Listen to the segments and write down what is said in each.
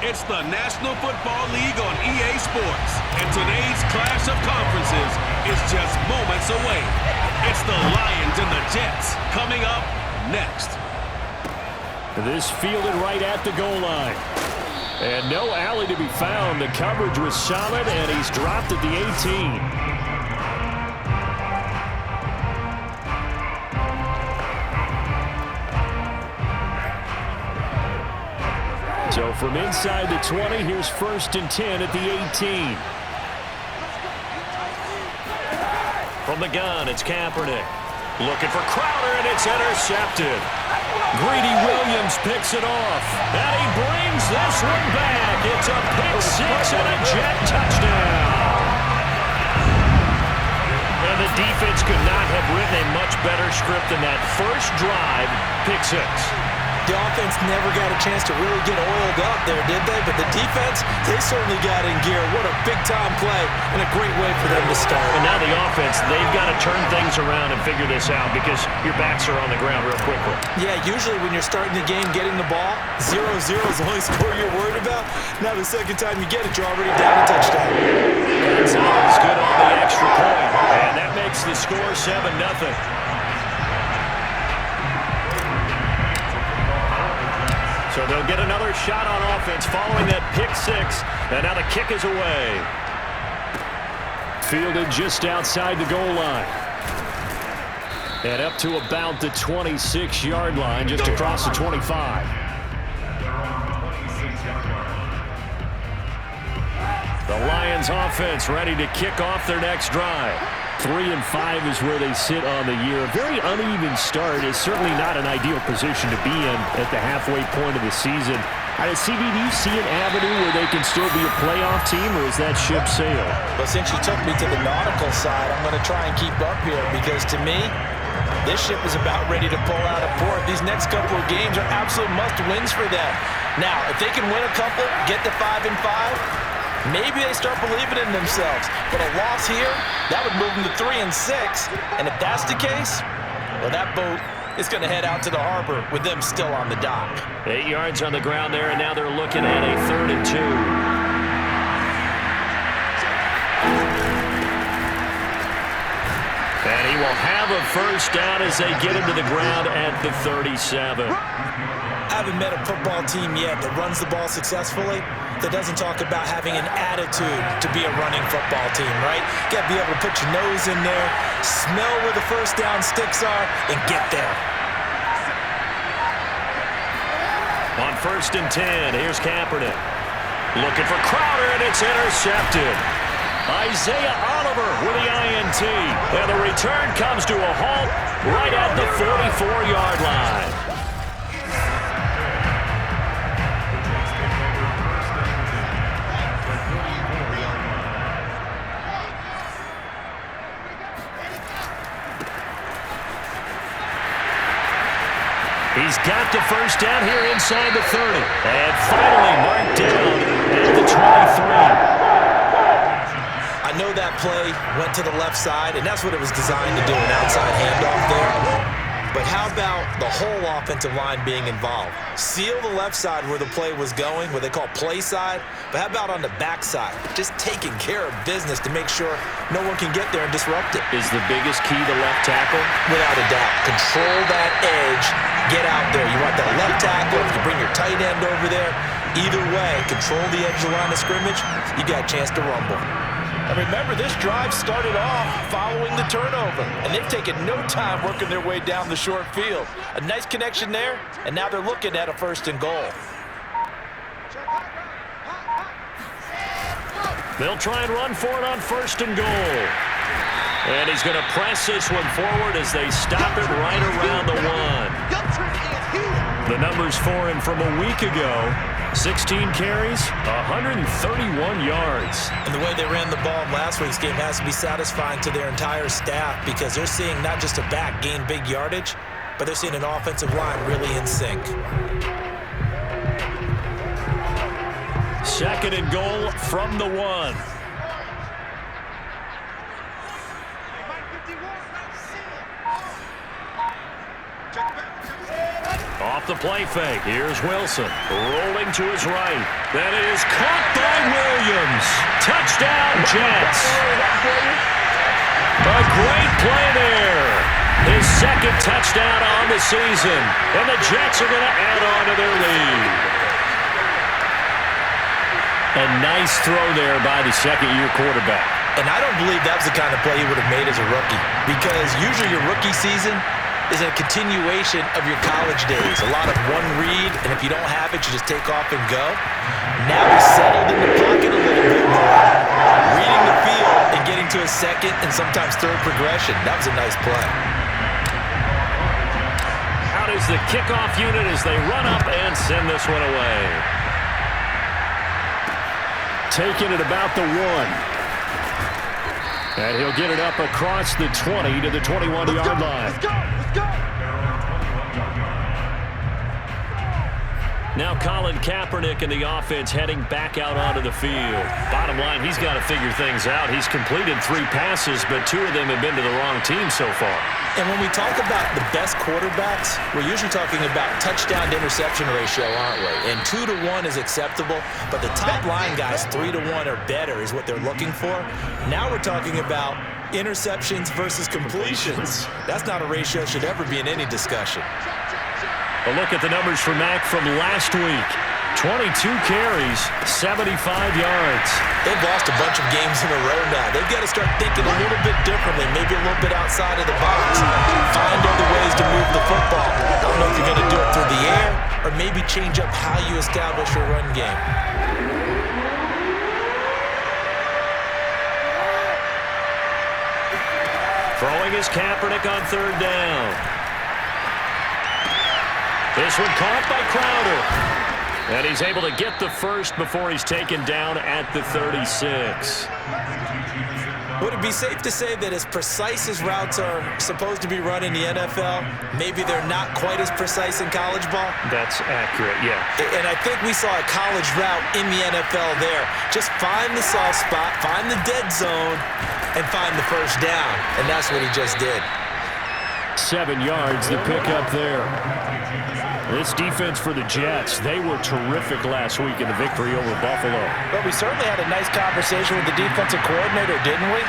It's the National Football League on EA Sports, and today's clash of conferences is just moments away. It's the Lions and the Jets coming up next. This fielded right at the goal line. And no alley to be found. The coverage was solid, and he's dropped at the 18. So from inside the 20, here's 1st and 10 at the 18. From the gun, it's Kaepernick. Looking for Crowder, and it's intercepted. Greedy Williams picks it off. And he brings this one back. It's a pick six and a Jet touchdown. And the defense could not have written a much better script than that first drive, pick six. The offense never got a chance to really get oiled up there, did they? But the defense, they certainly got in gear. What a big-time play and a great way for them to start. And now the offense, they've got to turn things around and figure this out because your backs are on the ground real quickly. Yeah, usually when you're starting the game, getting the ball, 0-0 is the only score you're worried about. Now the second time you get it, you're already down a touchdown. Gonzalez good on the extra point, and that makes the score 7-0. So they'll get another shot on offense following that pick six. And now the kick is away. Fielded just outside the goal line. And up to about the 26-yard line, just across the 25. The Lions offense ready to kick off their next drive. 3-5 is where they sit on the year. A very uneven start is certainly not an ideal position to be in at the halfway point of the season. CB, do you see an avenue where they can still be a playoff team, or is that ship sailed? Well, since you took me to the nautical side, I'm going to try and keep up here because to me, this ship is about ready to pull out of port. These next couple of games are absolute must-wins for them. Now, if they can win a couple, get to 5-5, maybe they start believing in themselves. But a loss here, that would move them to 3-6. And if that's the case, well, that boat is going to head out to the harbor with them still on the dock. 8 yards on the ground there, and now they're looking at a 3rd and 2. And he will have a first down as they get him to the ground at the 37. I haven't met a football team yet that runs the ball successfully that doesn't talk about having an attitude to be a running football team, right? You got to be able to put your nose in there, smell where the first down sticks are, and get there. On 1st and 10, here's Kaepernick. Looking for Crowder, and it's intercepted. Isaiah Oliver with the INT. And the return comes to a halt right at the 44-yard line. He's got the first down here inside the 30. And finally marked down at the 23. I know that play went to the left side, and that's what it was designed to do, an outside handoff there. But how about the whole offensive line being involved? Seal the left side where the play was going, what they call play side. But how about on the back side? Just taking care of business to make sure no one can get there and disrupt it. Is the biggest key the left tackle? Without a doubt. Control that edge. Get out there. You want that left tackle. If you bring your tight end over there, either way, control the edge of the line of scrimmage, you got a chance to rumble. And remember, this drive started off following the turnover, and they've taken no time working their way down the short field. A nice connection there, and now they're looking at a 1st and goal. They'll try and run for it on 1st and goal. And he's going to press this one forward as they stop it right around the 1. The numbers for him from a week ago. 16 carries, 131 yards. And the way they ran the ball in last week's game has to be satisfying to their entire staff because they're seeing not just a back gain big yardage, but they're seeing an offensive line really in sync. 2nd and goal from the 1. Off the play fake. Here's Wilson. Rolling to his right. That is caught by Williams. Touchdown, Jets. A great play there. His second touchdown on the season. And the Jets are going to add on to their lead. A nice throw there by the second-year quarterback. And I don't believe that was the kind of play he would have made as a rookie. Because usually your rookie season is a continuation of your college days. A lot of one read, and if you don't have it, you just take off and go. Now he's settled in the pocket a little bit more, reading the field and getting to a second and sometimes third progression. That was a nice play. Out is the kickoff unit as they run up and send this one away. Taking it about the 1. And he'll get it up across the 20 to the 21-yard line. Let's go! Let's go! Now Colin Kaepernick in the offense heading back out onto the field. Bottom line, he's got to figure things out. He's completed 3 passes, but 2 of them have been to the wrong team so far. And when we talk about the best quarterbacks, we're usually talking about touchdown to interception ratio, aren't we? And 2 to 1 is acceptable, but the top line guys, 3 to 1 or better is what they're looking for. Now we're talking about interceptions versus completions. That's not a ratio that should ever be in any discussion. A look at the numbers for Mack from last week. 22 carries, 75 yards. They've lost a bunch of games in a row now. They've got to start thinking a little bit differently, maybe a little bit outside of the box. Find other ways to move the football. I don't know if you're going to do it through the air or maybe change up how you establish your run game. Throwing is Kaepernick on 3rd down. This one caught by Crowder. And he's able to get the first before he's taken down at the 36. Would it be safe to say that as precise as routes are supposed to be run in the NFL, maybe they're not quite as precise in college ball? That's accurate, yeah. And I think we saw a college route in the NFL there. Just find the soft spot, find the dead zone, and find the first down. And that's what he just did. 7 yards, the pickup there. This defense for the Jets, they were terrific last week in the victory over Buffalo. But we certainly had a nice conversation with the defensive coordinator, didn't we?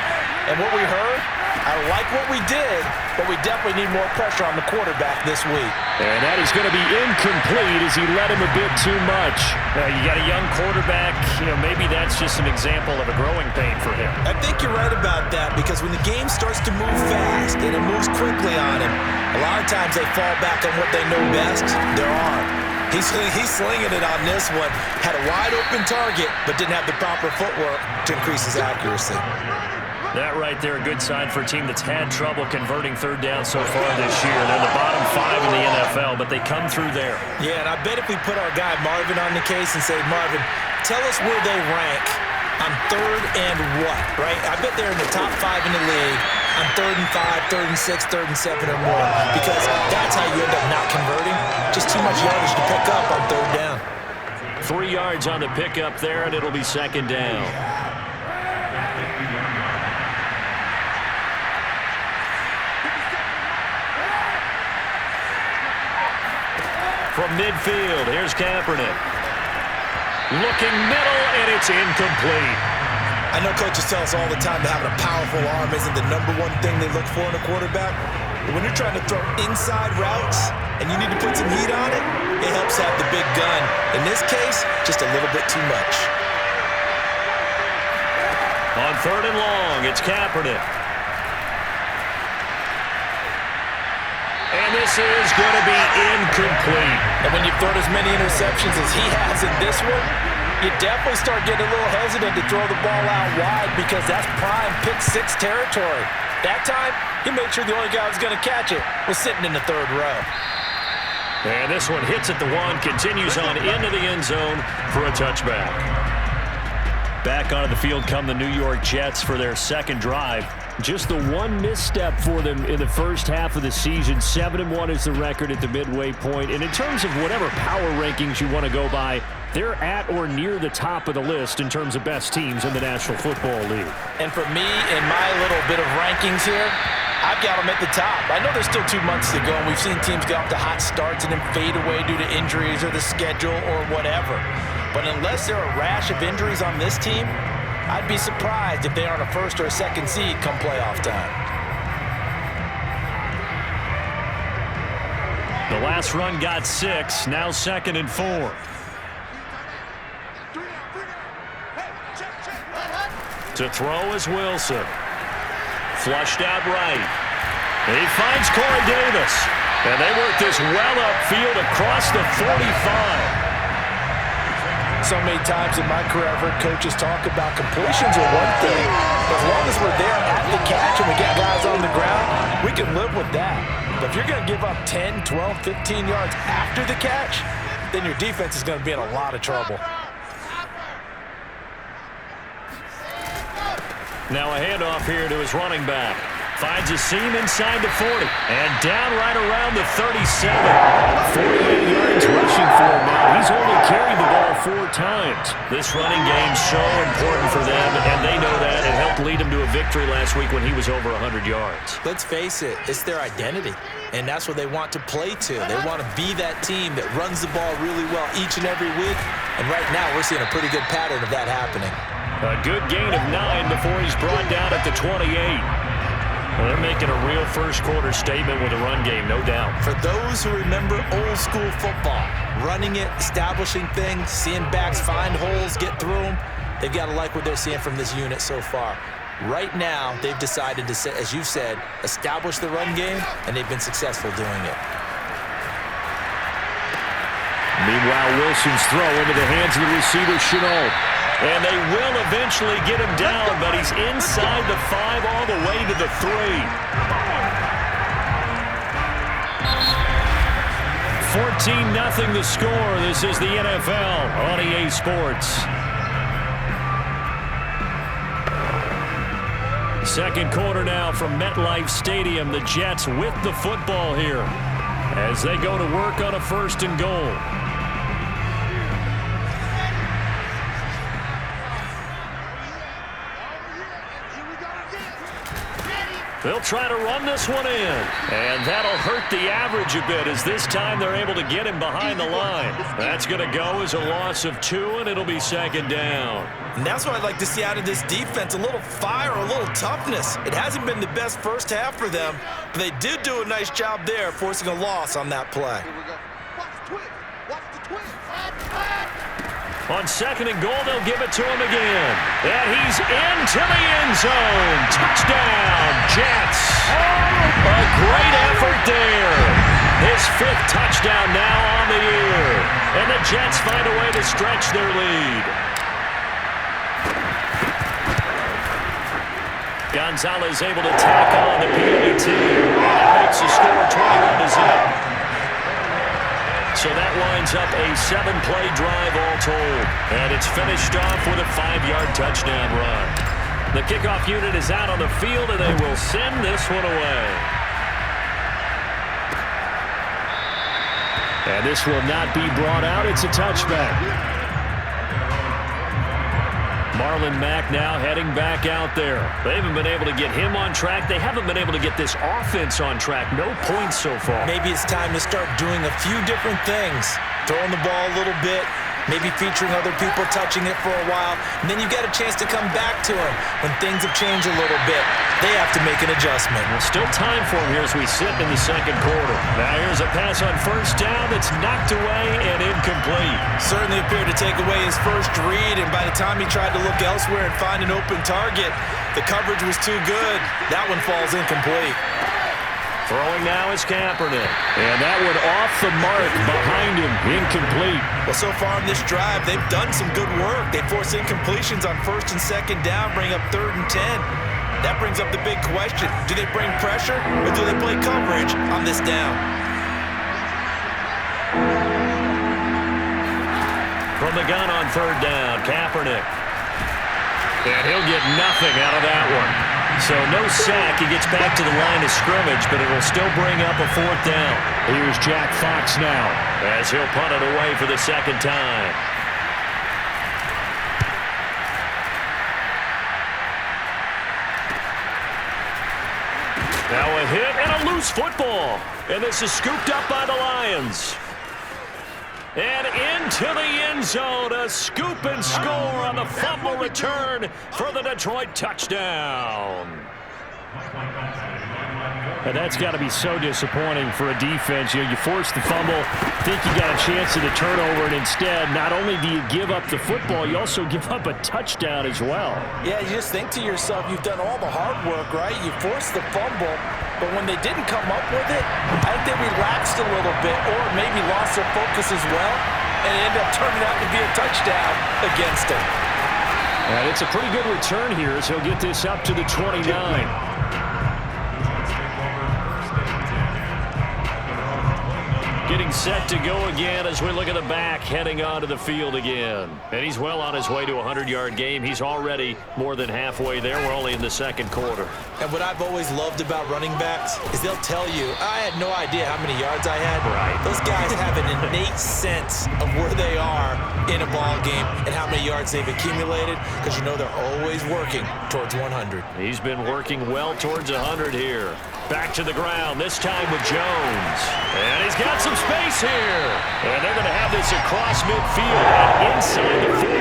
And what we heard, I like what we did, but we definitely need more pressure on the quarterback this week. And that is going to be incomplete as he led him a bit too much. You got a young quarterback, maybe that's just an example of a growing pain for him. I think you're right about that because when the game starts to move fast and it moves quickly on him, a lot of times they fall back on what they know best, their arm. He's slinging it on this one. Had a wide open target, but didn't have the proper footwork to increase his accuracy. That right there, a good sign for a team that's had trouble converting 3rd down so far this year. They're the bottom 5 in the NFL, but they come through there. Yeah, and I bet if we put our guy Marvin on the case and say, Marvin, tell us where they rank on 3rd and what, right? I bet they're in the top 5 in the league on 3rd and 5, 3rd and 6, 3rd and 7 or more, because that's how you end up not converting. Just too much yardage to pick up on 3rd down. 3 yards on the pickup there, and it'll be 2nd down. From midfield, here's Kaepernick. Looking middle, and it's incomplete. I know coaches tell us all the time that having a powerful arm isn't the #1 thing they look for in a quarterback. But when you're trying to throw inside routes and you need to put some heat on it, it helps have the big gun. In this case, just a little bit too much. On 3rd and long, it's Kaepernick. And this is going to be incomplete. And when you throw as many interceptions as he has in this one, you definitely start getting a little hesitant to throw the ball out wide because that's prime pick 6 territory. That time, he made sure the only guy who was going to catch it was sitting in the 3rd row. And this one hits at the 1, continues on into the end zone for a touchback. Back onto the field come the New York Jets for their 2nd drive. Just the one misstep for them in the first half of the season. 7-1 is the record at the midway point. And in terms of whatever power rankings you want to go by, they're at or near the top of the list in terms of best teams in the National Football League. And for me, in my little bit of rankings here, I've got them at the top. I know there's still 2 months to go, and we've seen teams get off to hot starts and then fade away due to injuries or the schedule or whatever. But unless there are a rash of injuries on this team, I'd be surprised if they aren't a first or a second seed come playoff time. The last run got 6, now 2nd and 4. To throw is Wilson. Flushed out right. He finds Corey Davis. And they work this well upfield across the 45. So many times in my career, I've heard coaches talk about completions are one thing. As long as we're there at the catch and we get guys on the ground, we can live with that. But if you're going to give up 10, 12, 15 yards after the catch, then your defense is going to be in a lot of trouble. Now a handoff here to his running back. Finds a seam inside the 40. And down right around the 37. 48 yards rushing for him now. He's only carried the ball 4 times. This running game's so important for them, and they know that. It helped lead him to a victory last week when he was over 100 yards. Let's face it, it's their identity. And that's what they want to play to. They want to be that team that runs the ball really well each and every week. And right now, we're seeing a pretty good pattern of that happening. A good gain of 9 before he's brought down at the 28. Well, they're making a real first-quarter statement with a run game, no doubt. For those who remember old-school football, running it, establishing things, seeing backs find holes, get through them, they've got to like what they're seeing from this unit so far. Right now, they've decided to, as you've said, establish the run game, and they've been successful doing it. Meanwhile, Wilson's throw into the hands of the receiver, Chenault. And they will eventually get him down, but he's inside the 5 all the way to the 3. 14-0 the score. This is the NFL on EA Sports. Second quarter now from MetLife Stadium. The Jets with the football here as they go to work on a 1st and goal. They'll try to run this one in. And that'll hurt the average a bit as this time they're able to get him behind the line. That's going to go as a loss of 2, and it'll be 2nd down. And that's what I'd like to see out of this defense, a little fire, a little toughness. It hasn't been the best first half for them, but they did do a nice job there, forcing a loss on that play. On 2nd and goal, they'll give it to him again. And he's into the end zone. Touchdown, Jets. A great effort there. His 5th touchdown now on the year. And the Jets find a way to stretch their lead. Gonzalez able to tack on the PAT. That makes the score 21-0. So that winds up a 7-play drive all told. And it's finished off with a 5-yard touchdown run. The kickoff unit is out on the field, and they will send this one away. And this will not be brought out. It's a touchback. Marlon Mack now heading back out there. They haven't been able to get him on track. They haven't been able to get this offense on track. No points so far. Maybe it's time to start doing a few different things. Throwing the ball a little bit, maybe featuring other people touching it for a while, and then you get a chance to come back to him when things have changed a little bit. They have to make an adjustment. Well, still time for him here as we sit in the 2nd quarter. Now here's a pass on 1st down that's knocked away and incomplete. Certainly appeared to take away his first read, and by the time he tried to look elsewhere and find an open target, the coverage was too good. That one falls incomplete. Throwing now is Kaepernick. And that one off the mark behind him. Incomplete. Well, so far in this drive, they've done some good work. They force incompletions on 1st and 2nd down, bring up 3rd and 10. That brings up the big question. Do they bring pressure or do they play coverage on this down? From the gun on 3rd down, Kaepernick. And he'll get nothing out of that one. So no sack. He gets back to the line of scrimmage, but it'll still bring up a 4th down. Here's Jack Fox now as he'll punt it away for the 2nd time. Now Now a hit and a loose football. And this is scooped up by the Lions. And into the end zone, a scoop and score on the fumble return for the Detroit touchdown. And that's got to be so disappointing for a defense. You force the fumble, think you got a chance at a turnover, and instead, not only do you give up the football, you also give up a touchdown as well. Yeah, you just think to yourself, you've done all the hard work, right? You forced the fumble, but when they didn't come up with it, I think they relaxed a little bit or maybe lost their focus as well, and it ended up turning out to be a touchdown against them. And it's a pretty good return here as he'll get this up to the 29. Getting set to go again as we look at the back heading onto the field again. And he's well on his way to a 100-yard game. He's already more than halfway there. We're only in the second quarter. And what I've always loved about running backs is they'll tell you, I had no idea how many yards I had. Right. Those guys have an innate sense of where they are in a ball game and how many yards they've accumulated because you know they're always working towards 100. He's been working well towards 100 here. Back to the ground, this time with Jones. And he's got some space here. And they're going to have this across midfield and inside the 45.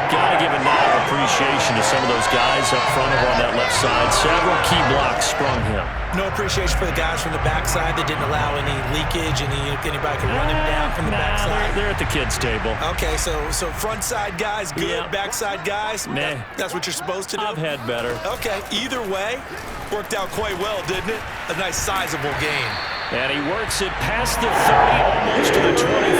Got to give a nod of appreciation to some of those guys up front over on that left side. Several key blocks sprung him. No appreciation for the guys from the backside that didn't allow any leakage, anybody could run him down from the backside. They're at the kids' table. Okay, so front side guys, good. Yeah. Backside guys, that's what you're supposed to do? I've had better. Okay, either way, worked out quite well, didn't it? A nice sizable gain. And he works it past the 30, almost to the 25.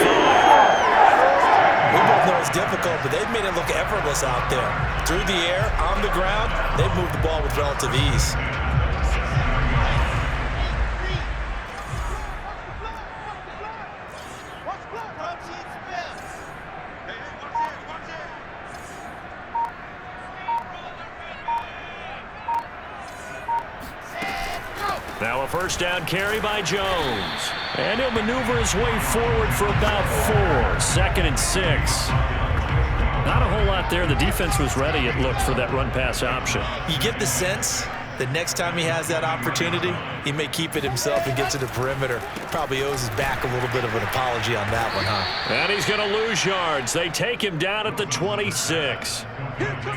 We both know it's difficult, but they've made it look effortless out there. Through the air, on the ground, they've moved the ball with relative ease. Now a first down carry by Jones. And he'll maneuver his way forward for about 4. 2nd and 6. Not a whole lot there. The defense was ready, it looked, for that run-pass option. You get the sense that next time he has that opportunity, he may keep it himself and get to the perimeter. Probably owes his back a little bit of an apology on that one, huh? And he's going to lose yards. They take him down at the 26.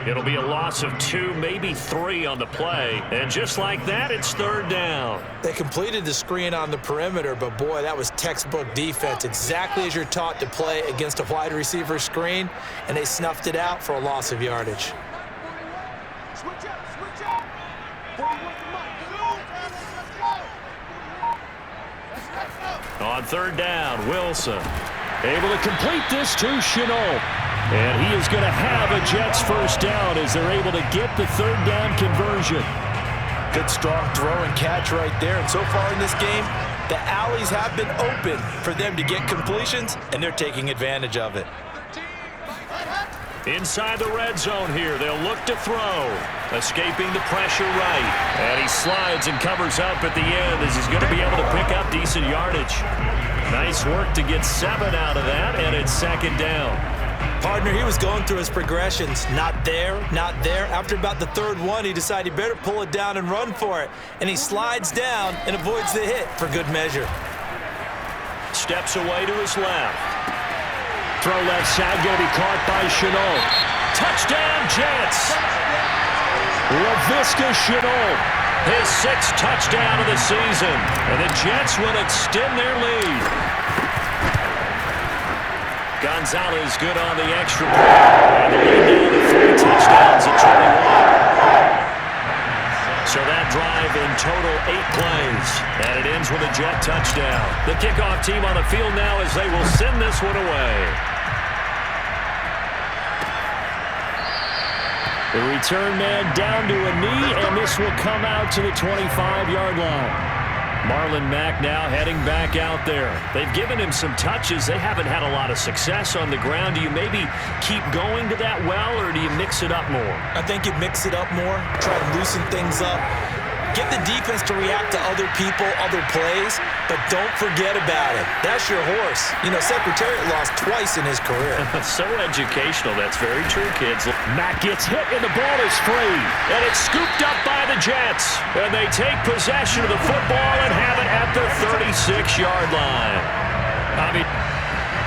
It'll be a loss of 2, maybe 3 on the play. And just like that, it's 3rd down. They completed the screen on the perimeter, but boy, that was textbook defense. Exactly as you're taught to play against a wide receiver screen, and they snuffed it out for a loss of yardage. Switch up. On 3rd down, Wilson able to complete this to Chenault. And he is going to have a Jets first down as they're able to get the 3rd down conversion. Good strong throw and catch right there. And so far in this game, the alleys have been open for them to get completions, and they're taking advantage of it. Inside the red zone here, they'll look to throw. Escaping the pressure right. And he slides and covers up at the end as he's going to be able to pick up decent yardage. Nice work to get 7 out of that, and it's 2nd down. Partner, he was going through his progressions. Not there, not there. After about the 3rd one, he decided he better pull it down and run for it. And he slides down and avoids the hit for good measure. Steps away to his left. Throw left side, going to be caught by Chenault. Touchdown, Jets! Laviska Chenault, his 6th touchdown of the season. And the Jets will extend their lead. Gonzalez good on the extra point. And the lead down to 3 touchdowns at 21. So that drive in total 8 plays. And it ends with a Jet touchdown. The kickoff team on the field now as they will send this one away. The return man down to a knee, and this will come out to the 25-yard line. Marlon Mack now heading back out there. They've given him some touches. They haven't had a lot of success on the ground. Do you maybe keep going to that well, or do you mix it up more? I think you mix it up more, try to loosen things up. Get the defense to react to other people, other plays, but don't forget about it. That's your horse. You know, Secretariat lost twice in his career. So educational. That's very true, kids. Mack gets hit, and the ball is free. And it's scooped up by the Jets. And they take possession of the football and have it at the 36-yard line.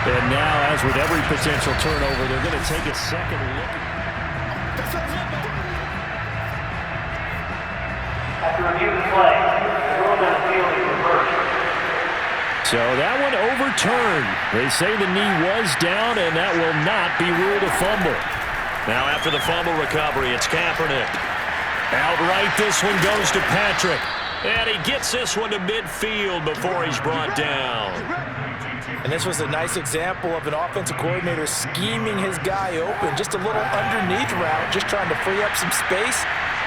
And now, as with every potential turnover, they're going to take a second look. After review the play, the rule on the field is reversed. So that one overturned. They say the knee was down, and that will not be ruled a fumble. Now after the fumble recovery, it's Kaepernick. Outright, this one goes to Patrick. And he gets this one to midfield before he's brought down. And this was a nice example of an offensive coordinator scheming his guy open. Just a little underneath route, just trying to free up some space,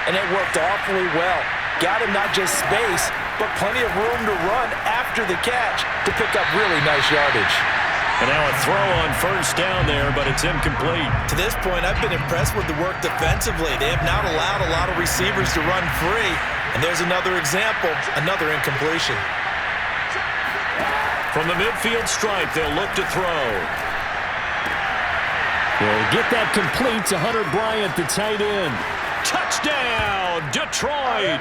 and it worked awfully well. Got him not just space, but plenty of room to run after the catch to pick up really nice yardage. And now a throw on first down there, but it's incomplete. To this point, I've been impressed with the work defensively. They have not allowed a lot of receivers to run free. And there's another example, another incompletion. From the midfield stripe, they'll look to throw. They'll get that complete to Hunter Bryant, the tight end. Touchdown, Detroit!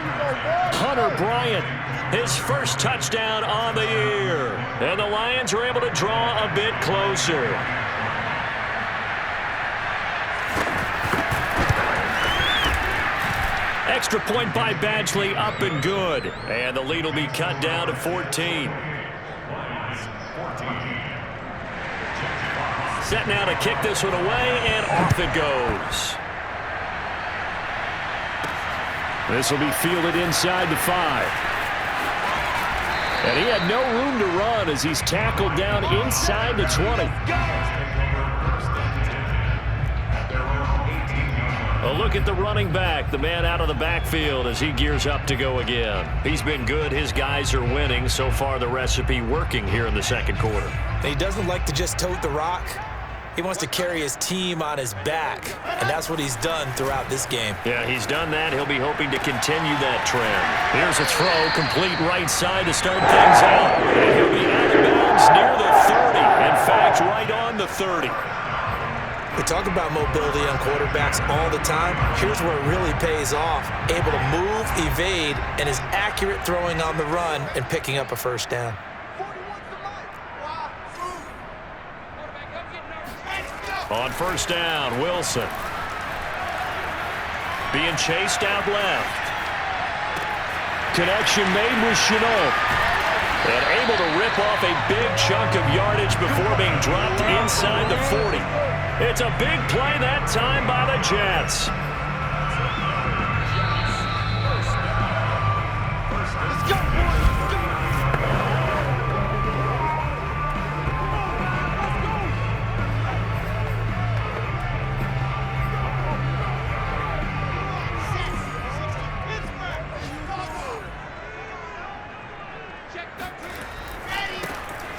Hunter Bryant, his first touchdown on the year. And the Lions are able to draw a bit closer. Extra point by Badgley, up and good. And the lead will be cut down to 14. Set now to kick this one away, and off it goes. This will be fielded inside the 5. And he had no room to run as he's tackled down inside the 20. A look at the running back, the man out of the backfield as he gears up to go again. He's been good. His guys are winning. So far, the recipe working here in the second quarter. He doesn't like to just tote the rock. He wants to carry his team on his back, and that's what he's done throughout this game. Yeah, he's done that. He'll be hoping to continue that trend. Here's a throw, complete right side to start things out. And he'll be out of bounds near the 30. In fact, right on the 30. We talk about mobility on quarterbacks all the time. Here's where it really pays off. Able to move, evade, and is accurate throwing on the run and picking up a first down. On first down, Wilson. Being chased out left. Connection made with Chenault. And able to rip off a big chunk of yardage before being dropped inside the 40. It's a big play that time by the Jets.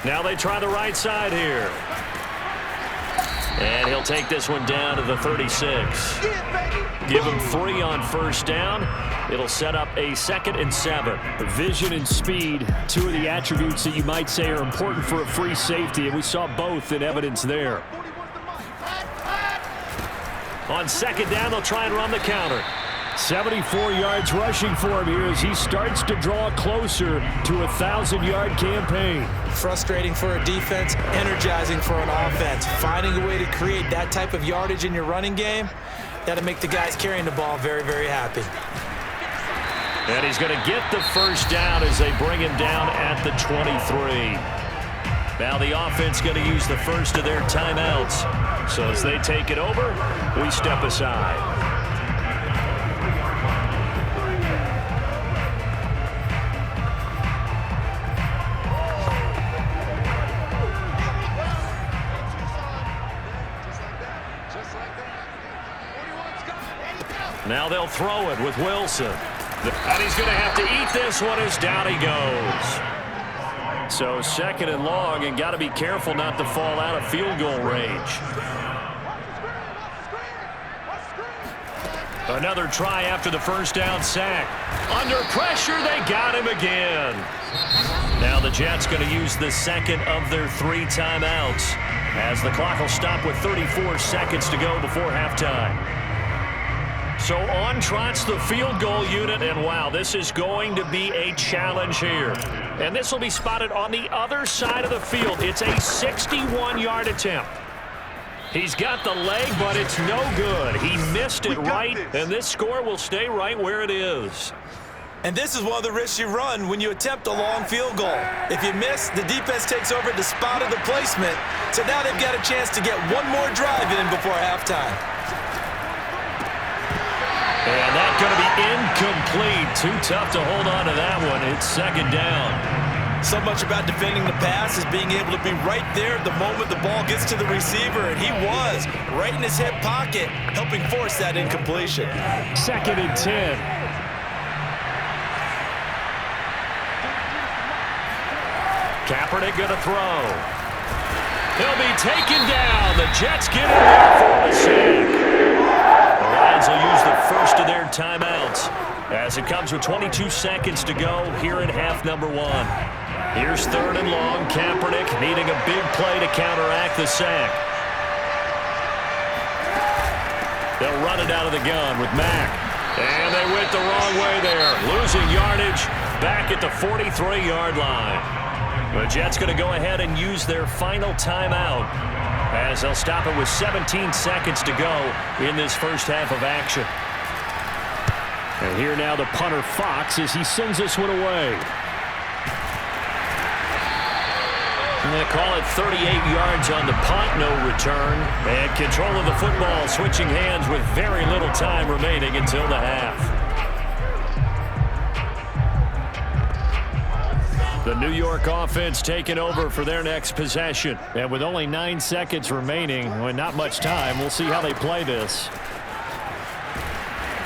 Now they try the right side here. And he'll take this one down to the 36. Give him 3 on first down. It'll set up a 2nd and 7. Vision and speed, 2 of the attributes that you might say are important for a free safety, and we saw both in evidence there. On second down, they'll try and run the counter. 74 yards rushing for him here as he starts to draw closer to a 1,000-yard campaign. Frustrating for a defense, energizing for an offense. Finding a way to create that type of yardage in your running game, that'll make the guys carrying the ball very, very happy. And he's going to get the first down as they bring him down at the 23. Now the offense going to use the first of their timeouts. So as they take it over, we step aside. Now they'll throw it with Wilson. And he's going to have to eat this one as down he goes. So 2nd and long, and got to be careful not to fall out of field goal range. Another try after the first down sack. Under pressure, they got him again. Now the Jets going to use the second of their 3 timeouts as the clock will stop with 34 seconds to go before halftime. So on trots the field goal unit, and wow, this is going to be a challenge here. And this will be spotted on the other side of the field. It's a 61-yard attempt. He's got the leg, but it's no good. He missed it right, and this score will stay right where it is. And this is one of the risks you run when you attempt a long field goal. If you miss, the defense takes over the spot of the placement. So now they've got a chance to get one more drive in before halftime. And that's going to be incomplete. Too tough to hold on to that one. It's second down. So much about defending the pass is being able to be right there at the moment the ball gets to the receiver, and he was right in his hip pocket, helping force that incompletion. Second and 10. Kaepernick going to throw. He'll be taken down. The Jets get in there for the sack. The Lions will use the first of their timeouts as it comes with 22 seconds to go here in half number 1. Here's third and long. Kaepernick needing a big play to counteract the sack. They'll run it out of the gun with Mack. And they went the wrong way there. Losing yardage back at the 43-yard line. The Jets going to go ahead and use their final timeout as they'll stop it with 17 seconds to go in this first half of action. And here now the punter Fox as he sends this one away. And they call it 38 yards on the punt, no return. And control of the football switching hands with very little time remaining until the half. The New York offense taking over for their next possession. And with only 9 seconds remaining, with not much time, we'll see how they play this.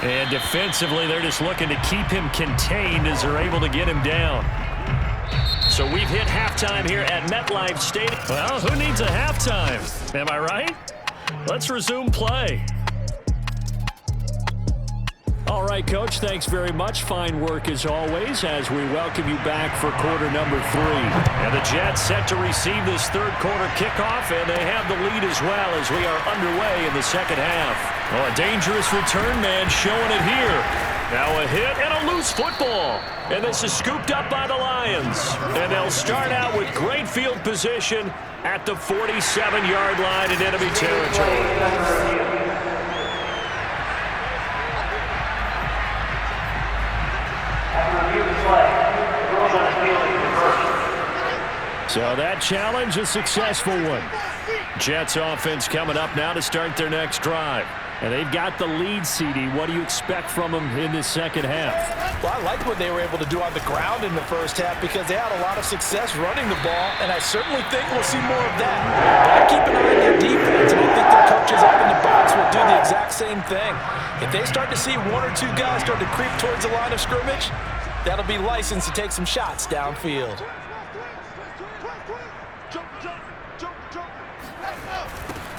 And defensively, they're just looking to keep him contained as they're able to get him down. So we've hit halftime here at MetLife Stadium. Well, who needs a halftime? Am I right? Let's resume play. All right, Coach, thanks very much. Fine work as always as we welcome you back for quarter number 3. And the Jets set to receive this third quarter kickoff, and they have the lead as well as we are underway in the second half. Oh, a dangerous return man showing it here. Now a hit and a loose football. And this is scooped up by the Lions. And they'll start out with great field position at the 47-yard line in enemy territory. So that challenge, a successful one. Jets offense coming up now to start their next drive. And they've got the lead, CD. What do you expect from them in this second half? Well, I like what they were able to do on the ground in the first half because they had a lot of success running the ball, and I certainly think we'll see more of that. But I keep an eye on their defense, and I think their coaches up in the box will do the exact same thing. If they start to see 1 or 2 guys start to creep towards the line of scrimmage, that'll be licensed to take some shots downfield.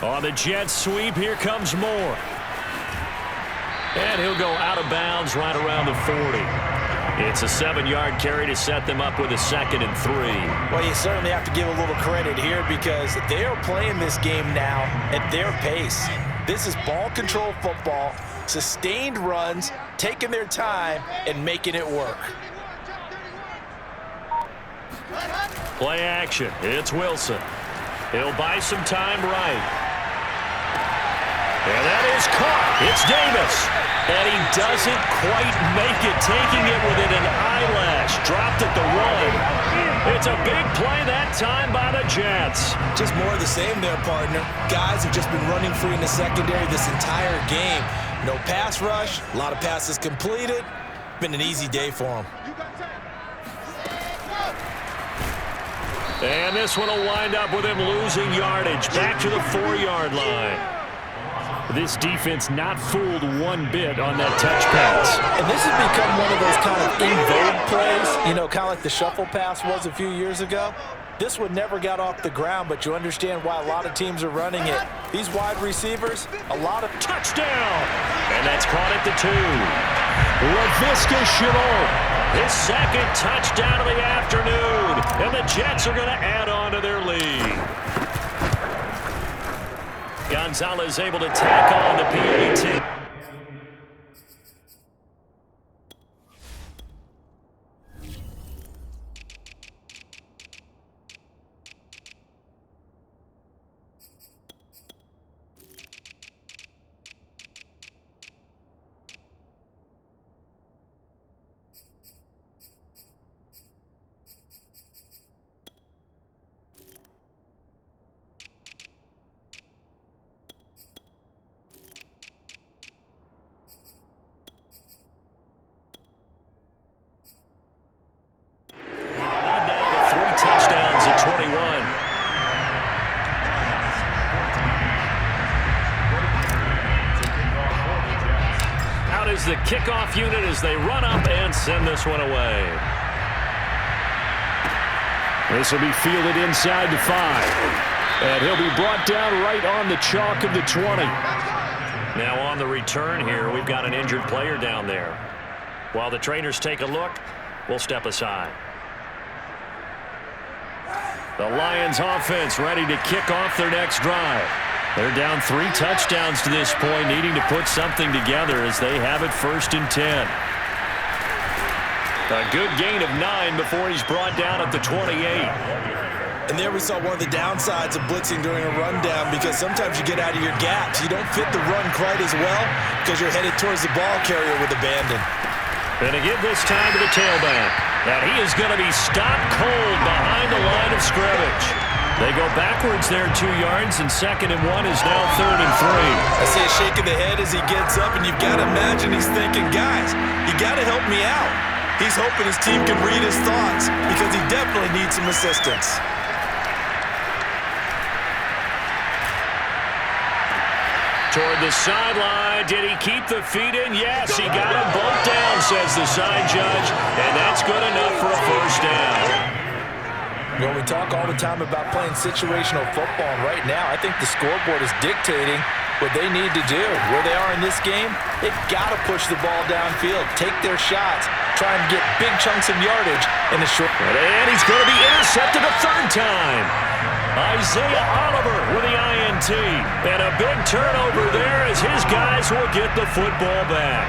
On the Jets sweep, here comes Moore. And he'll go out of bounds right around the 40. It's a 7-yard carry to set them up with a 2nd and 3. Well, you certainly have to give a little credit here because they are playing this game now at their pace. This is ball control football, sustained runs, taking their time, and making it work. Play action. It's Wilson. He'll buy some time right. And that is caught. It's Davis. And he doesn't quite make it, taking it within an eyelash. Dropped at the 1. It's a big play that time by the Jets. Just more of the same there, partner. Guys have just been running free in the secondary this entire game. No pass rush, a lot of passes completed. Been an easy day for them. And this one will wind up with him losing yardage back to the 4-yard line. This defense not fooled one bit on that touch pass. And this has become one of those kind of in vogue plays, you know, kind of like the shuffle pass was a few years ago. This one never got off the ground, but you understand why a lot of teams are running it. These wide receivers, a lot of touchdown. And that's caught at the 2. LaVisca Chenault, his second touchdown of the afternoon. And the Jets are going to add on to their lead. Gonzalez able to tack on the PAT. Touchdowns at 21. Out is the kickoff unit as they run up and send this one away. This will be fielded inside the 5. And he'll be brought down right on the chalk of the 20. Now on the return here, we've got an injured player down there. While the trainers take a look, we'll step aside. The Lions offense ready to kick off their next drive. They're down 3 touchdowns to this point, needing to put something together as they have it 1st and 10. A good gain of 9 before he's brought down at the 28. And there we saw one of the downsides of blitzing during a rundown, because sometimes you get out of your gaps. You don't fit the run quite as well because you're headed towards the ball carrier with abandon. Going to give this time to the tailback. And he is going to be stopped cold behind the line of scrimmage. They go backwards there 2 yards, and 2nd and 1 is now 3rd and 3. I see a shake of the head as he gets up, and you've got to imagine he's thinking, guys, you got to help me out. He's hoping his team can read his thoughts because he definitely needs some assistance. Toward the sideline. Did he keep the feet in? Yes, he got them both down, says the side judge. And that's good enough for a 1st down. Well, we talk all the time about playing situational football, and right now I think the scoreboard is dictating what they need to do. Where they are in this game, they've got to push the ball downfield, take their shots, try and get big chunks of yardage in the short. And he's going to be intercepted a 3rd time. Isaiah Oliver with the INT. And a big turnover there as his guys will get the football back.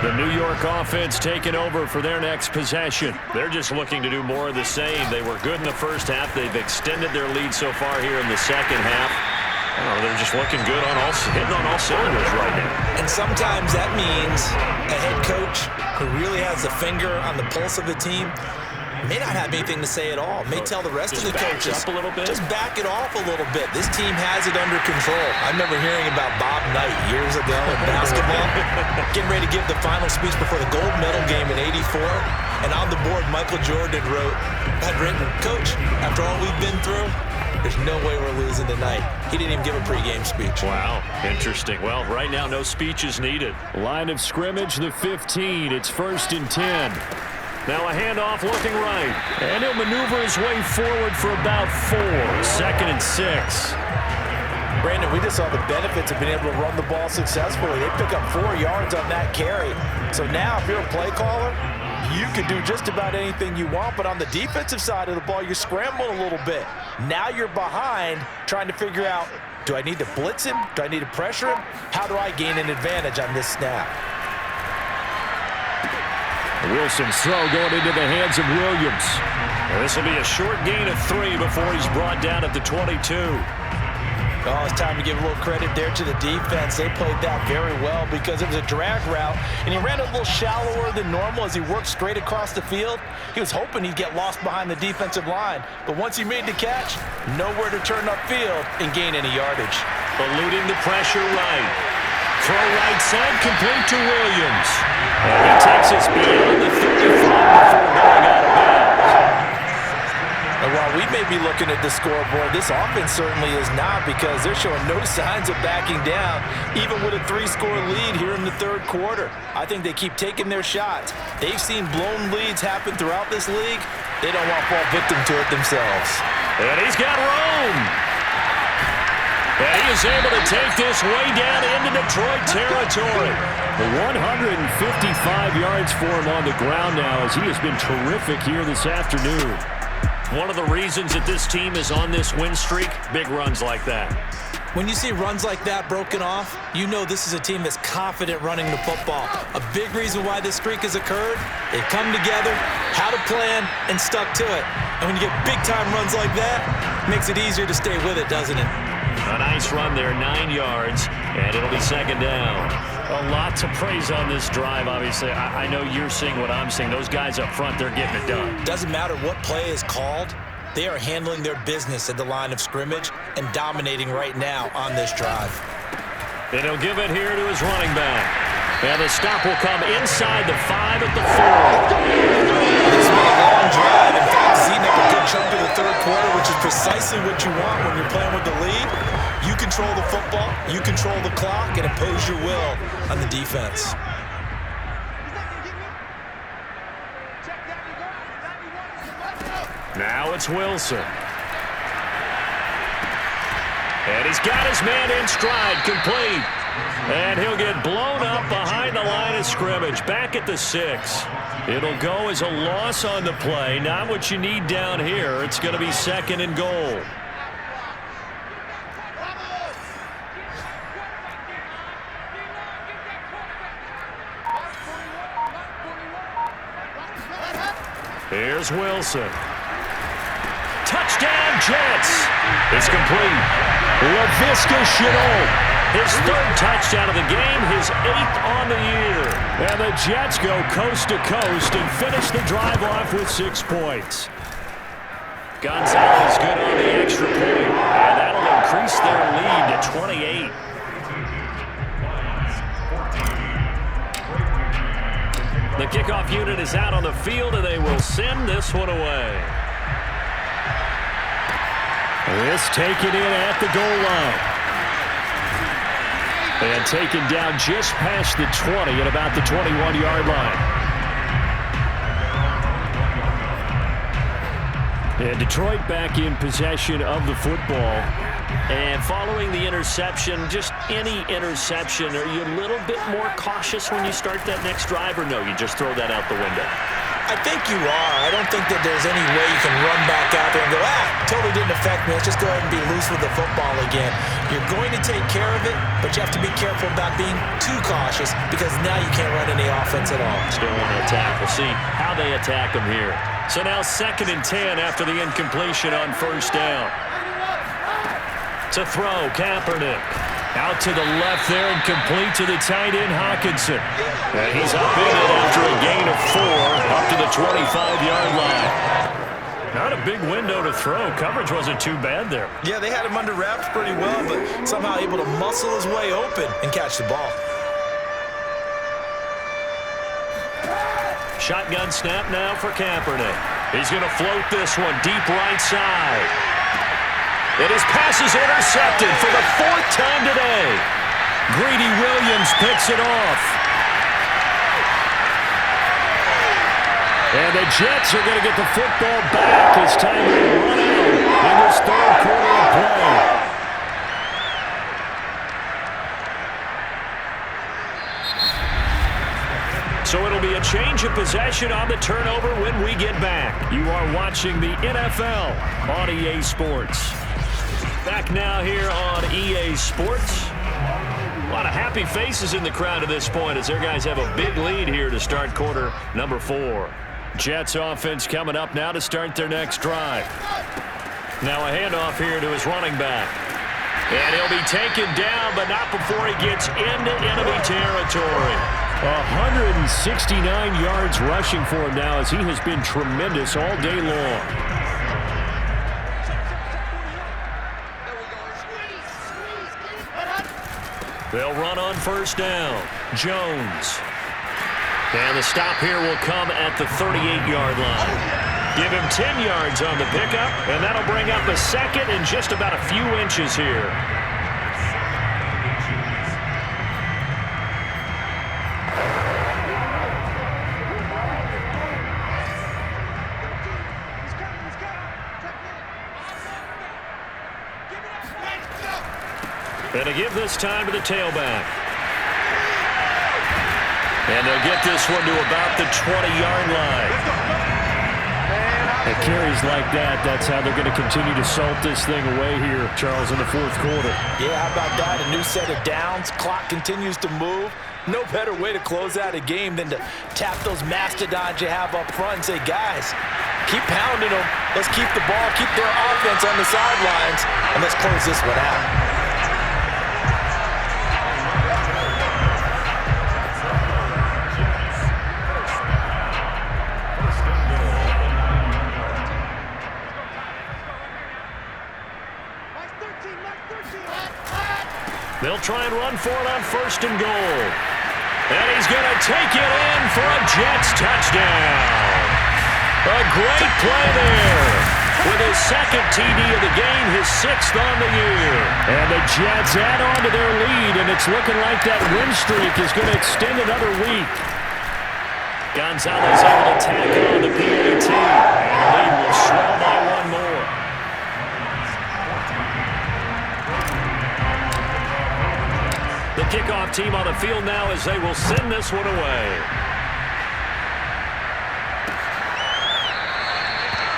The New York offense taking over for their next possession. They're just looking to do more of the same. They were good in the 1st half. They've extended their lead so far here in the 2nd half. Oh, they're just looking good hitting on all cylinders right now. And sometimes that means a head coach who really has a finger on the pulse of the team may not have anything to say at all. May tell the rest of the coaches, up a little bit. Just back it off a little bit. This team has it under control. I remember hearing about Bob Knight years ago in basketball, getting ready to give the final speech before the gold medal game in '84. And on the board, Michael Jordan had written, "Coach, after all we've been through, there's no way we're losing tonight." He didn't even give a pregame speech. Wow, interesting. Well, right now, no speech is needed. Line of scrimmage, the 15. It's 1st and 10. Now a handoff looking right. And he'll maneuver his way forward for about 4. 2nd and 6. Brandon, we just saw the benefits of being able to run the ball successfully. They pick up 4 yards on that carry. So now if you're a play caller, you can do just about anything you want. But on the defensive side of the ball, you're scrambling a little bit. Now you're behind trying to figure out, do I need to blitz him? Do I need to pressure him? How do I gain an advantage on this snap? Wilson's throw going into the hands of Williams. And this will be a short gain of 3 before he's brought down at the 22. Oh, it's time to give a little credit there to the defense. They played that very well because it was a drag route, and he ran a little shallower than normal as he worked straight across the field. He was hoping he'd get lost behind the defensive line, but once he made the catch, nowhere to turn upfield and gain any yardage. Eluding the pressure right. Throw right side, complete to Williams. And he takes us beyond the 35 before going out of bounds. And while we may be looking at the scoreboard, this offense certainly is not, because they're showing no signs of backing down, even with a 3-score lead here in the 3rd quarter. I think they keep taking their shots. They've seen blown leads happen throughout this league. They don't want to fall victim to it themselves. And he's got room. And he is able to take this way down into Detroit territory. 155 yards for him on the ground now as he has been terrific here this afternoon. One of the reasons that this team is on this win streak, big runs like that. When you see runs like that broken off, you know this is a team that's confident running the football. A big reason why this streak has occurred, they've come together, had a plan, and stuck to it. And when you get big-time runs like that, it makes it easier to stay with it, doesn't it? A nice run there, 9 yards, and it'll be second down. A lot to praise on this drive, obviously. I know you're seeing what I'm seeing. Those guys up front, they're getting it done. Doesn't matter what play is called. They are handling their business at the line of scrimmage and dominating right now on this drive. And he'll give it here to his running back. And the stop will come inside the 5 at the 4. This has been a long drive. In fact, it's eating up a good chunk of the third quarter, which is precisely what you want when you're playing with the lead. You control the football, you control the clock, and impose your will on the defense. Now it's Wilson. And he's got his man in stride, complete. And he'll get blown up behind the line of scrimmage, back at the 6. It'll go as a loss on the play. Not what you need down here. It's going to be second and goal. Here's Wilson. Touchdown, Jets. It's complete. LaVisca Chenault, his 3rd touchdown of the game, his 8th on the year. And the Jets go coast to coast and finish the drive off with 6 points. Gonzalez good on the extra point, and that'll increase their lead to 28. The kickoff unit is out on the field, and they will send this one away. This taken in at the goal line. And taken down just past the 20 at about the 21-yard line. And Detroit back in possession of the football. And following the interception, just any interception, are you a little bit more cautious when you start that next drive, or no, you just throw that out the window? I think you are. I don't think that there's any way you can run back out there and go, totally didn't affect me. Let's just go ahead and be loose with the football again. You're going to take care of it, but you have to be careful about being too cautious because now you can't run any offense at all. Still on the attack. We'll see how they attack them here. So now 2nd and 10 after the incompletion on 1st down. To throw, Kaepernick. Out to the left there and complete to the tight end, Hawkinson. And he's up in it after a gain of 4 up to the 25-yard line. Not a big window to throw. Coverage wasn't too bad there. Yeah, they had him under wraps pretty well, but somehow able to muscle his way open and catch the ball. Shotgun snap now for Kaepernick. He's going to float this one deep right side. And his pass is intercepted for the 4th time today. Greedy Williams picks it off. And the Jets are going to get the football back as time will run out in this 3rd quarter of play. So it'll be a change of possession on the turnover when we get back. You are watching the NFL on EA Sports. Back now here on EA Sports. A lot of happy faces in the crowd at this point as their guys have a big lead here to start quarter number 4. Jets offense coming up now to start their next drive. Now a handoff here to his running back. And he'll be taken down, but not before he gets into enemy territory. 169 yards rushing for him now as he has been tremendous all day long. They'll run on 1st down. Jones. And the stop here will come at the 38-yard line. Give him 10 yards on the pickup, and that'll bring up a 2nd and just about a few inches here. And to give this time to the tailback. And they'll get this one to about the 20-yard line. It carries like that. That's how they're going to continue to salt this thing away here, Charles, in the fourth quarter. Yeah, how about that? A new set of downs. Clock continues to move. No better way to close out a game than to tap those mastodons you have up front and say, guys, keep pounding them. Let's keep the ball, keep their offense on the sidelines, and let's close this one out. They'll try and run for it on first and goal. And he's going to take it in for a Jets touchdown. A great play there. With his second TD of the game, his 6th on the year. And the Jets add on to their lead, and it's looking like that win streak is going to extend another week. Gonzalez able to tackle on the PAT. And the lead will swell by one more. The kickoff team on the field now as they will send this one away.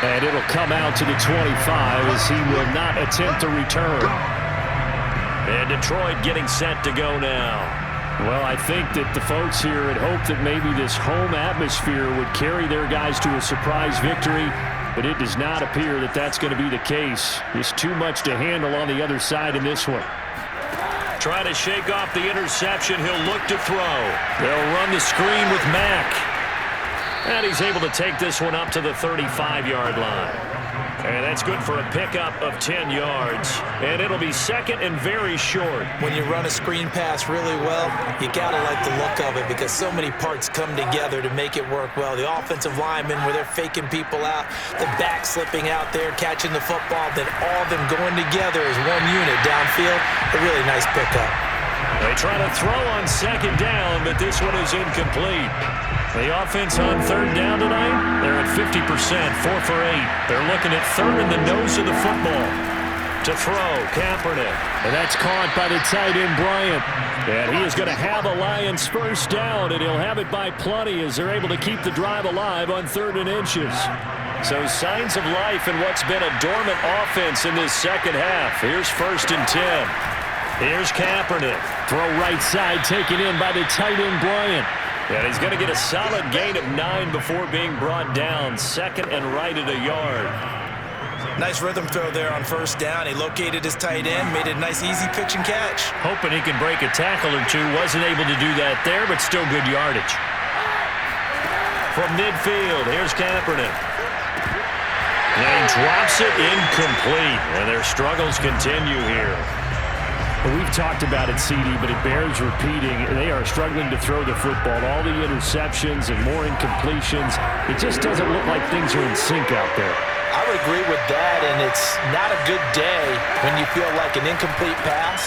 And it'll come out to the 25 as he will not attempt to return. And Detroit getting set to go now. Well, I think that the folks here had hoped that maybe this home atmosphere would carry their guys to a surprise victory, but it does not appear that that's going to be the case. There's too much to handle on the other side in this one. Trying to shake off the interception. He'll look to throw. They'll run the screen with Mack. And he's able to take this one up to the 35-yard line. And that's good for a pickup of 10 yards. And it'll be second and very short. When you run a screen pass really well, you got to like the look of it because so many parts come together to make it work well. The offensive linemen where they're faking people out, the back slipping out there, catching the football, then all of them going together as one unit downfield. A really nice pickup. They try to throw on second down, but this one is incomplete. The offense on third down tonight, they're at 50%, 4 for 8. They're looking at third in the nose of the football. To throw, Kaepernick. And that's caught by the tight end, Bryant. And he is going to have a Lions first down, and he'll have it by plenty as they're able to keep the drive alive on 3rd and inches. So signs of life in what's been a dormant offense in this second half. Here's 1st and 10. Here's Kaepernick. Throw right side taken in by the tight end, Bryant. And he's going to get a solid gain of 9 before being brought down. 2nd and right at a yard. Nice rhythm throw there on 1st down. He located his tight end, made it a nice easy pitch and catch. Hoping he can break a tackle or two. Wasn't able to do that there, but still good yardage. From midfield, here's Kaepernick. And he drops it incomplete. And their struggles continue here. We've talked about it, CD, but it bears repeating. They are struggling to throw the football. All the interceptions and more incompletions. It just doesn't look like things are in sync out there. I would agree with that, and it's not a good day when you feel like an incomplete pass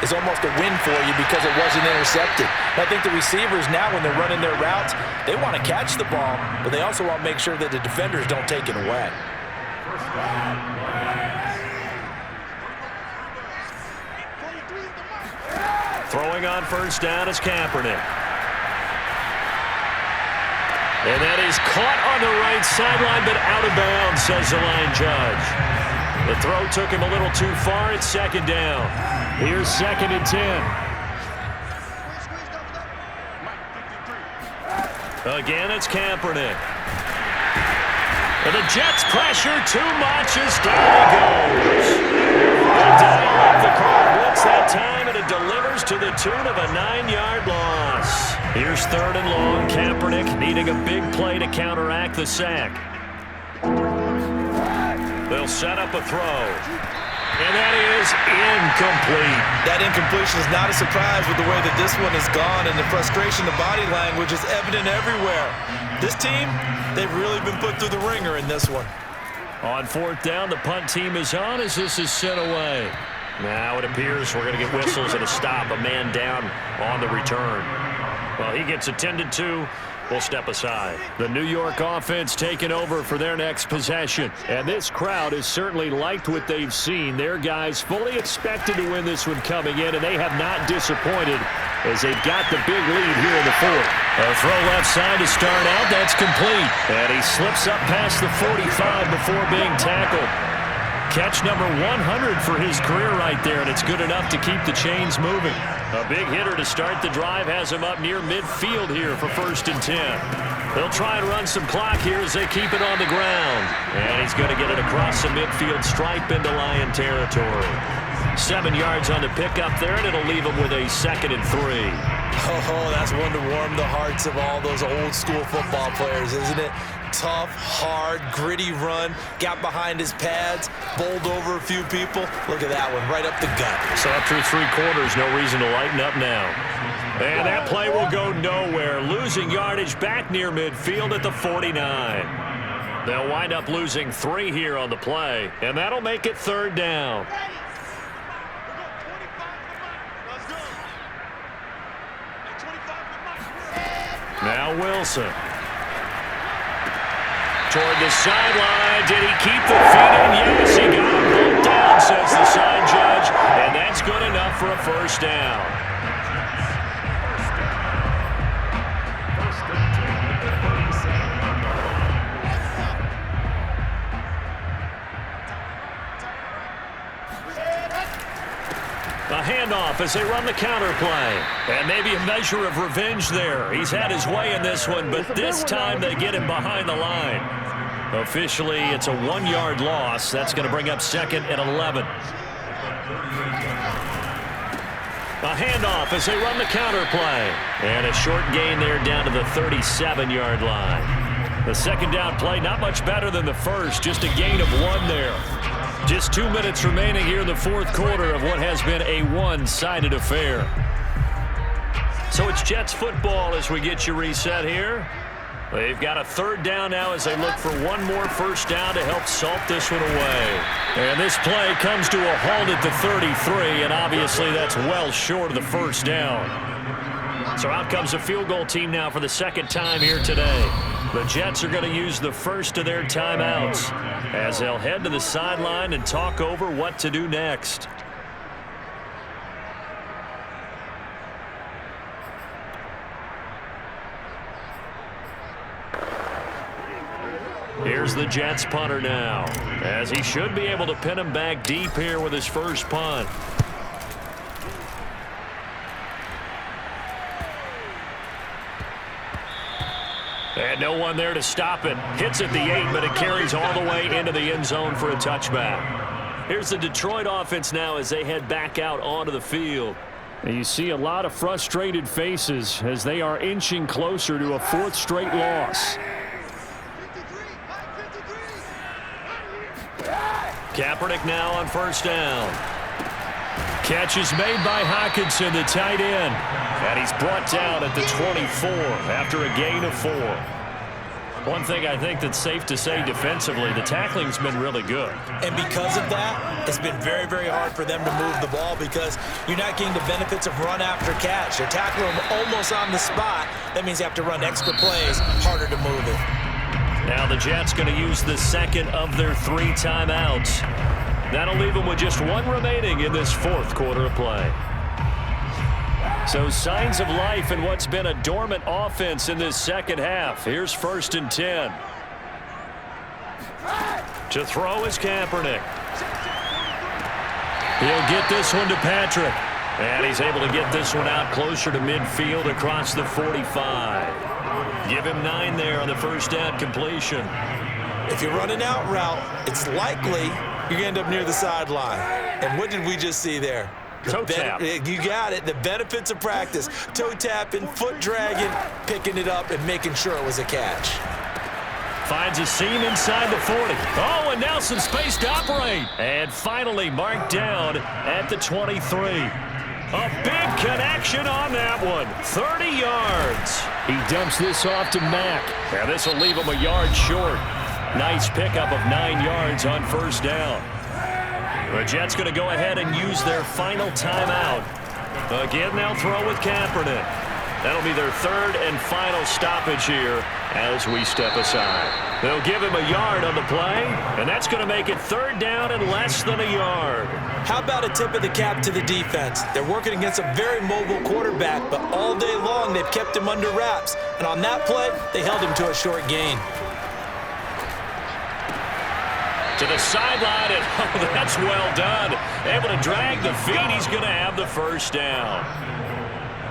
is almost a win for you because it wasn't intercepted. I think the receivers now, when they're running their routes, they want to catch the ball, but they also want to make sure that the defenders don't take it away. Throwing on 1st down is Kaepernick. And that is caught on the right sideline, but out of bounds, says the line judge. The throw took him a little too far. It's 2nd down. Here's 2nd and 10. Again, it's Kaepernick. And the Jets pressure too much as down he goes. They dial up the car blitz that time, and it delivers to the tune of a 9-yard loss. Here's 3rd and long. Kaepernick needing a big play to counteract the sack. They'll set up a throw. And that is incomplete. That incompletion is not a surprise with the way that this one has gone, and the frustration, the body language is evident everywhere. This team, they've really been put through the ringer in this one. On 4th down, the punt team is on as this is sent away. Now it appears we're going to get whistles and a stop, a man down on the return. Well, he gets attended to, will step aside. The New York offense taking over for their next possession. And this crowd has certainly liked what they've seen. Their guys fully expected to win this one coming in, and they have not disappointed as they've got the big lead here in the fourth. A throw left side to start out. That's complete. And he slips up past the 45 before being tackled. Catch number 100 for his career right there, and it's good enough to keep the chains moving. A big hitter to start the drive has him up near midfield here for 1st and 10. They'll try and run some clock here as they keep it on the ground. And he's going to get it across the midfield stripe into Lion territory. 7 yards on the pickup there, and it'll leave him with a 2nd and 3. Oh, that's one to warm the hearts of all those old school football players, isn't it? Tough, hard, gritty run, got behind his pads, bowled over a few people. Look at that one, right up the gut. So up through 3 quarters, no reason to lighten up now. And that play will go nowhere. Losing yardage back near midfield at the 49. They'll wind up losing 3 here on the play, and that'll make it 3rd down. Now Wilson. Toward the sideline. Did he keep the feet in? Yes, he got him both down, says the side judge. And that's good enough for a 1st down. A handoff as they run the counter play. And maybe a measure of revenge there. He's had his way in this one, but this time they get him behind the line. Officially, it's a 1-yard loss. That's going to bring up 2nd and 11. A handoff as they run the counter play. And a short gain there down to the 37-yard line. The 2nd down play, not much better than the first. Just a gain of 1 there. Just 2 minutes remaining here in the 4th quarter of what has been a one-sided affair. So it's Jets football as we get you reset here. They've got a 3rd down now as they look for one more 1st down to help salt this one away. And this play comes to a halt at the 33, and obviously that's well short of the 1st down. So out comes a field goal team now for the 2nd time here today. The Jets are going to use the first of their timeouts as they'll head to the sideline and talk over what to do next. Here's the Jets punter now, as he should be able to pin him back deep here with his first punt. And no one there to stop it. Hits at the 8, but it carries all the way into the end zone for a touchback. Here's the Detroit offense now as they head back out onto the field. And you see a lot of frustrated faces as they are inching closer to a 4th straight loss. Kaepernick now on 1st down. Catch is made by Hockenson, the tight end. And he's brought down at the 24 after a gain of 4. One thing I think that's safe to say defensively, the tackling's been really good. And because of that, it's been very, very hard for them to move the ball because you're not getting the benefits of run after catch. They're tackling them almost on the spot. That means they have to run extra plays, harder to move it. Now the Jets going to use the 2nd of their 3 timeouts. That'll leave them with just 1 remaining in this 4th quarter of play. So signs of life in what's been a dormant offense in this 2nd half. Here's 1st and 10. To throw is Kaepernick. He'll get this one to Patrick. And he's able to get this one out closer to midfield across the 45. Give him 9 there on the 1st down completion. If you're running out route, it's likely you're going to end up near the sideline. And what did we just see there? Toe tap. You got it. The benefits of practice. Toe tapping, foot dragging, picking it up, and making sure it was a catch. Finds a seam inside the 40. Oh, and now some space to operate. And finally marked down at the 23. A big connection on that one. 30 yards. He dumps this off to Mack. And this will leave him a yard short. Nice pickup of 9 yards on 1st down. The Jets going to go ahead and use their final timeout. Again, they'll throw with Kaepernick. That'll be their third and final stoppage here as we step aside. They'll give him a yard on the play, and that's going to make it third down and less than a yard. How about a tip of the cap to the defense? They're working against a very mobile quarterback, but all day long they've kept him under wraps. And on that play, they held him to a short gain. To the sideline, and oh, that's well done. Able to drag the feet. He's going to have the first down.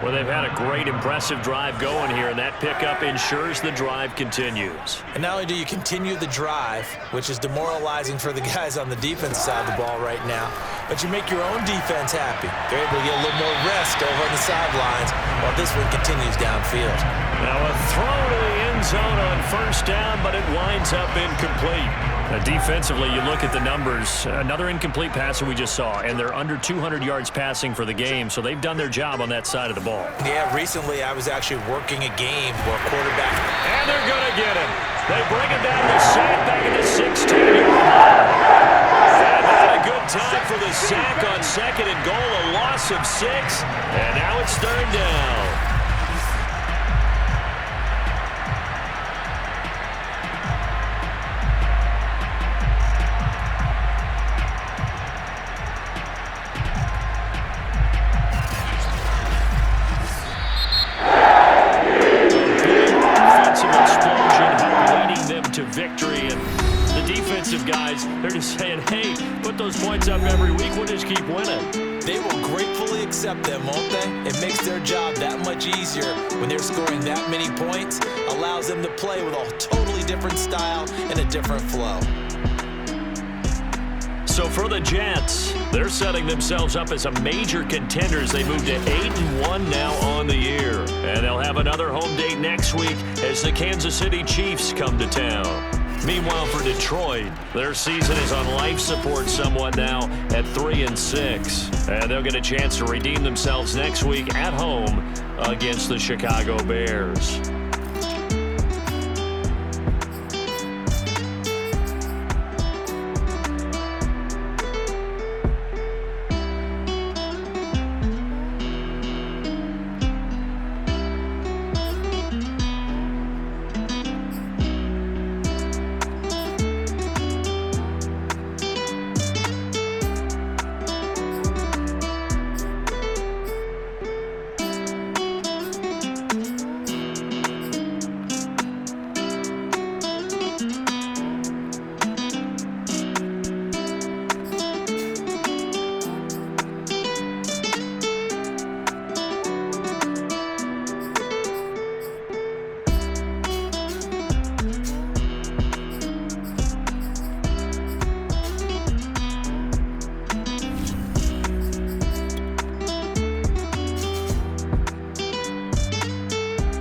Well, they've had a great, impressive drive going here, and that pickup ensures the drive continues. And not only do you continue the drive, which is demoralizing for the guys on the defense side of the ball right now, but you make your own defense happy. They're able to get a little more rest over on the sidelines while this one continues downfield. Now a throw to the end zone on first down, but it winds up incomplete. Defensively, you look at the numbers. Another incomplete passer we just saw, and they're under 200 yards passing for the game, so they've done their job on that side of the ball. Yeah, recently I was actually working a game where a quarterback... And they're going to get him. They bring him down to the sack back at the 16-yard line. And not a good time for the sack on second and goal, a loss of 6, and now it's third down. To victory, and the defensive guys, they're just saying, hey, put those points up every week, we'll just keep winning. They will gratefully accept them, won't they? It makes their job that much easier when they're scoring that many points, allows them to play with a totally different style and a different flow. So for the Jets, they're setting themselves up as a major contender as they move to 8-1 now on the year. And they'll have another home date next week as the Kansas City Chiefs come to town. Meanwhile, for Detroit, their season is on life support somewhat now at 3-6. And they'll get a chance to redeem themselves next week at home against the Chicago Bears.